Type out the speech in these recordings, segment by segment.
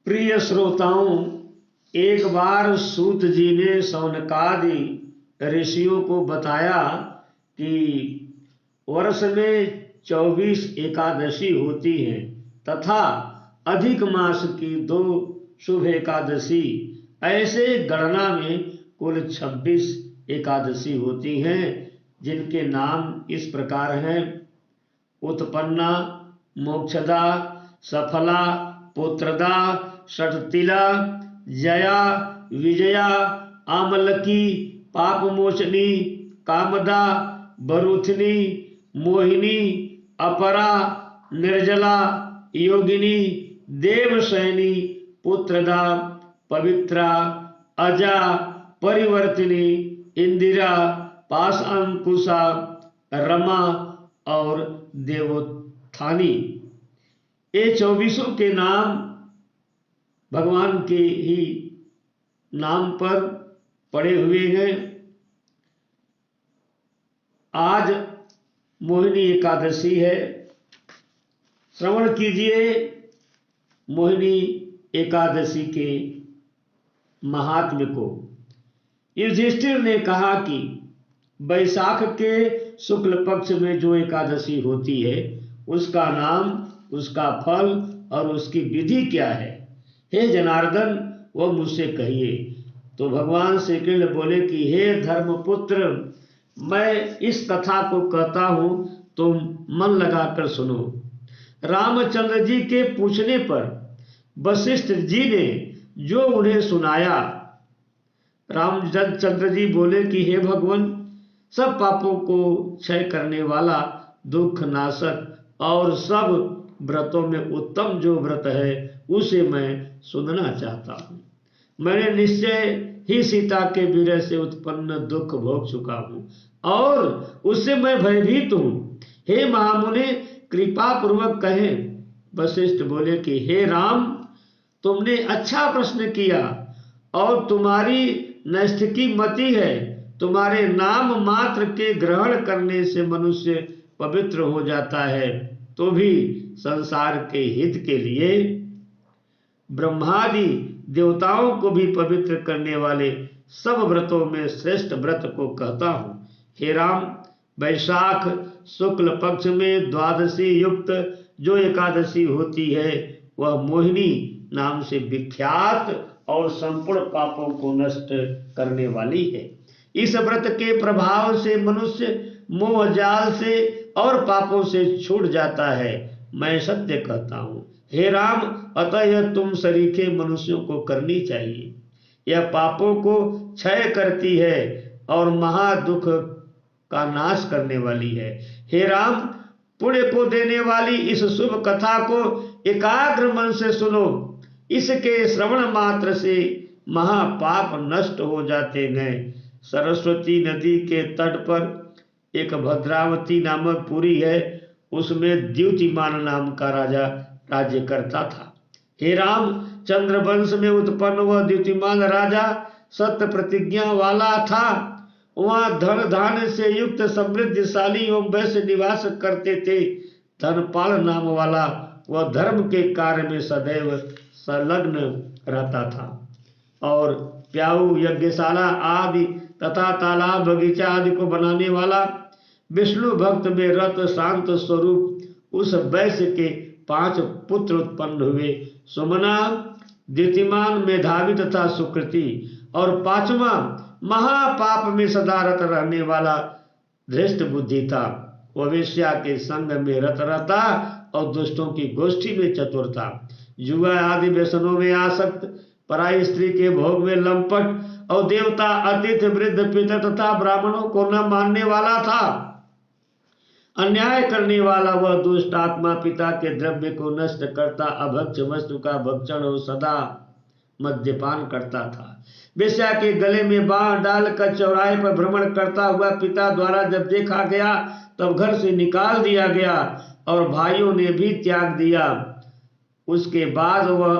प्रिय श्रोताओं, एक बार सूत जी ने शौनकादि ऋषियों को बताया कि वर्ष में 24 एकादशी होती हैं तथा अधिक मास की 2 शुभ एकादशी, ऐसे गणना में कुल 26 एकादशी होती हैं, जिनके नाम इस प्रकार हैं: उत्पन्ना, मोक्षदा, सफला, पुत्रदा, षटतिला, जया, विजया, आमलकी, पापमोचनी, कामदा, बरूथनी, मोहिनी, अपरा, निर्जला, योगिनी, देवशयनी, पुत्रदा, पवित्रा, अजा, परिवर्तिनी, इंदिरा, पाशांकुशा, रमा और देवोत्थानी। ये 24 के नाम भगवान के ही नाम पर पड़े हुए हैं। आज मोहिनी एकादशी है। श्रवण कीजिए मोहिनी एकादशी के महात्म्य को। युधिष्ठिर ने कहा कि वैशाख के शुक्ल पक्ष में जो एकादशी होती है, उसका नाम, उसका फल और उसकी विधि क्या है? हे जनार्दन, वह मुझसे कहिए। तो भगवान श्री कृष्ण बोले कि हे धर्मपुत्र, मैं इस कथा को कहता हूं, तुम मन लगाकर सुनो। रामचंद्र जी के पूछने पर वशिष्ठ जी ने जो उन्हें सुनाया, रामचंद्र जी बोले कि हे भगवान, सब पापों को क्षय करने वाला, दुख नाशक और सब व्रतों में उत्तम जो व्रत है, उसे मैं सुनना चाहता हूँ। मैंने निश्चय ही सीता के विरह से उत्पन्न दुख भोग चुका हूँ और उससे मैं भयभीत हूँ। हे महामुनि, कृपा पूर्वक कहें। वशिष्ठ बोले कि हे राम, तुमने अच्छा प्रश्न किया और तुम्हारी नैष्ठिकी मति है। तुम्हारे नाम मात्र के ग्रहण करने से मनुष्य पवित्र हो जाता है, तो भी संसार के हित के लिए ब्रह्मादि देवताओं को भी पवित्र करने वाले सब व्रतों में श्रेष्ठ व्रत को कहता हूँ। हे राम, वैशाख शुक्ल पक्ष में द्वादशी युक्त जो एकादशी होती है, वह मोहिनी नाम से विख्यात और संपूर्ण पापों को नष्ट करने वाली है। इस व्रत के प्रभाव से मनुष्य मोह जाल से और पापों से छूट जाता है। मैं सत्य कहता हूँ। हे राम, अतः यह तुम सरीखे मनुष्यों को करनी चाहिए। यह पापों को क्षय करती है और महादुख का नाश करने वाली है। हे राम, पुण्य को देने वाली इस शुभ कथा को एकाग्र मन से सुनो। इसके श्रवण मात्र से महापाप नष्ट हो जाते हैं। सरस्वती नदी के तट पर एक भद्रावती नामक पुरी है। उसमें द्युतिमान नाम का राजा राज्य करता था। हे राम, चंद्रवंश में उत्पन्न वह द्युतिमान राजा सत्य प्रतिज्ञा वाला था। वहां धन धान्य से युक्त समृद्धशाली एवं वैश्य निवास करते थे। धनपाल नाम वाला वह धर्म के कार्य में सदैव संलग्न रहता था और प्याऊ, यज्ञशाला आदि तथा तालाब, बगीचा आदि को बनाने वाला विष्णु भक्त में रत शांत स्वरूप उस वैश्य के 5 पुत्र उत्पन्न हुए। सुमना द्युतिमान, मेधावी तथा सुकृति, और 5वां महापाप में सदा रत रहने वाला धृष्ट बुद्धि था। वह वेश्या के संग में रत रहता और दुष्टों की गोष्ठी में चतुर था। जुआ आदि व्यसनों में आसक्त, पराई स्त्री के भोग में लंपट और देवता, अतिथि, वृद्ध, पितर तथा ब्राह्मणों को न मानने वाला था। अन्याय करने वाला वह दुष्ट आत्मा पिता के द्रव्य को नष्ट करता, अभक्ष वस्तु का भक्षण और सदा मद्यपान करता था। वेश्या के गले में बाण डालकर चौराहे पर भ्रमण करता हुआ पिता द्वारा जब देखा गया, तब घर से निकाल दिया गया और भाइयों ने भी त्याग दिया। उसके बाद वह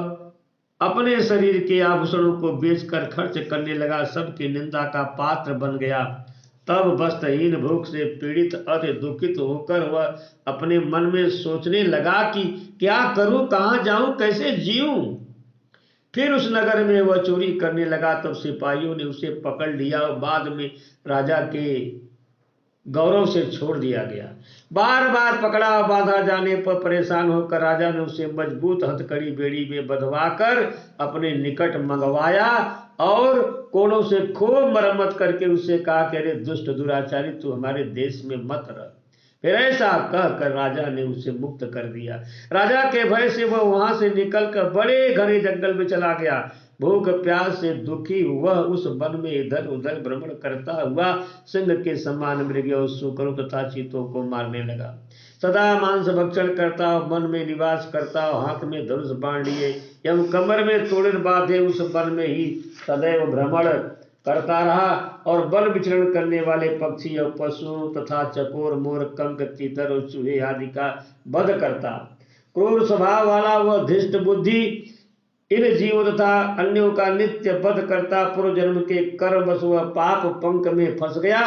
अपने शरीर के आभूषणों को बेचकर खर्च करने लगा, सबकी निंदा का पात्र बन गया। तब वस्त्रहीन, भूख से पीड़ित, अति दुखित होकर वह अपने मन में सोचने लगा कि क्या करूं, कहां जाऊं, कैसे जीऊं। फिर उस नगर में वह चोरी करने लगा, तब सिपाहियों ने उसे पकड़ लिया और बाद में राजा के गौरव से छोड़ दिया गया। बार बार पकड़ा बांधा जाने पर परेशान होकर राजा ने उसे मजबूत हथकड़ी बेड़ी में बंधवाकर अपने निकट मंगवाया और कोनों से खूब मरम्मत करके उसे कहा कि अरे दुष्ट दुराचारी, तू हमारे देश में मत रह। फिर ऐसा कहकर राजा ने उसे मुक्त कर दिया। राजा के भय से वह वहां से निकलकर बड़े घने जंगल में चला गया। भूख प्यास से दुखी वह उस वन में इधर उधर भ्रमण करता हुआ सिंह के समान मृग और सूकरों तथा चीतों को मारने लगा। सदा मांस भक्षण करता, वन में निवास करता, हाथ में धनुष बाण लिए एवं कमर में तोड़न बांधे उस वन में ही सदैव भ्रमण करता रहा और वन विचरण करने वाले पक्षी और पशुओं तथा चकोर, मोर, कंक, तीतर और चूहे आदि का वध करता। क्रूर स्वभाव वाला वह धृष्ट बुद्धि इन जीवों तथा अन्यों का नित्य वध करता। पूर्व जन्म के कर्म बस वह पाप पंख में फंस गया।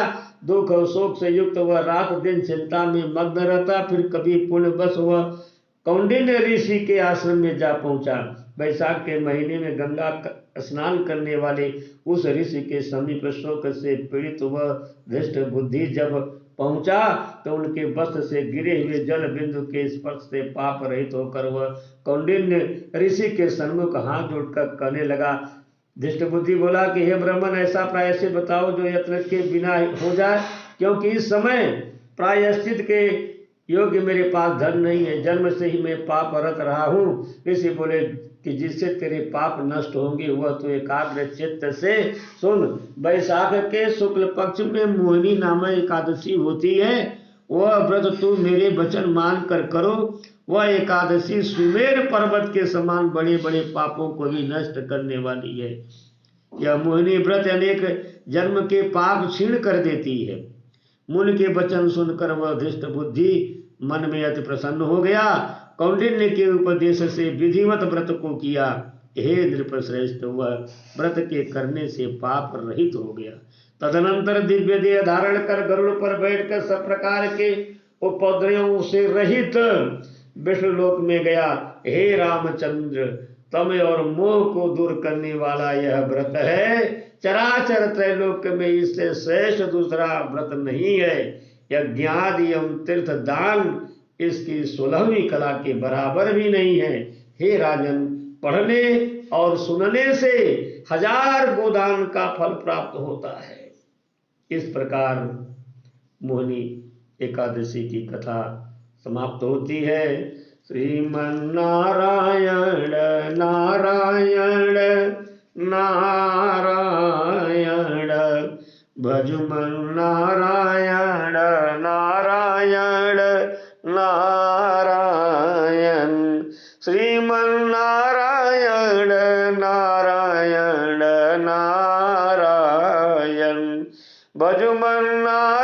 दुख और शोक से युक्त वह रात दिन चिंता में मग्न रहता। फिर कभी पुण्य बस वह कौंडिन्य ऋषि के आश्रम में जा पहुंचा। वैशाख के महीने में गंगा स्नान करने वाले उस ऋषि के समीप शोक से पीड़ित वह धृष्ट बुद्धि जब पहुंचा तो उनके वस्त्र से गिरे हुए जल बिंदु के स्पर्श से पाप रहित होकर वह कौंडिन्य ऋषि के सन्मुख हाथ जोड़कर कहने लगा। धृष्ट बुद्धि बोला कि हे ब्राह्मण, ऐसा प्रायश्चित बताओ जो यत्न के बिना हो जाए, क्योंकि इस समय प्रायश्चित के योग्य मेरे पास धन नहीं है। जन्म से ही मैं पाप रत रहा हूँ। ऋषि बोले कि जिससे तेरे पाप नष्ट होंगे वह तो एकाग्र चित्त से सुन। वैशाख के शुक्ल पक्ष में मोहिनी नामक एकादशी होती है। वह व्रत तू मेरे वचन मान कर करो। वह एकादशी सुमेर पर्वत के समान बड़े बड़े पापों को भी नष्ट करने वाली है। यह मोहिनी व्रत अनेक जन्म के पाप क्षीण कर देती है। मुनि के वचन सुनकर वह धृष्ट बुद्धि मन में अति प्रसन्न हो गया। कौंडिन्य के उपदेश से विधिवत व्रत को किया। हे नृपश्रेष्ठ, वह व्रत के करने से पाप रहित हो गया। तदनंतर दिव्य देह धारण कर गरुड़ पर बैठकर सब प्रकार के उपद्रवों से रहित विष्णुलोक में गया। हे रामचंद्र, तम और मोह को दूर करने वाला यह व्रत है। चराचर त्रैलोक में इससे श्रेष्ठ दूसरा व्रत नहीं है। यज्ञादि एवं तीर्थ दान इसकी 16वीं कला के बराबर भी नहीं है। हे राजन, पढ़ने और सुनने से 1000 गोदान का फल प्राप्त होता है। इस प्रकार मोहिनी एकादशी की कथा समाप्त होती है। श्रीमन्नारायण नारायण नारायण, भजमन नारायण नारायण नारायण, श्रीमन्नारायण नारायण नारायण, भजमन नारायण।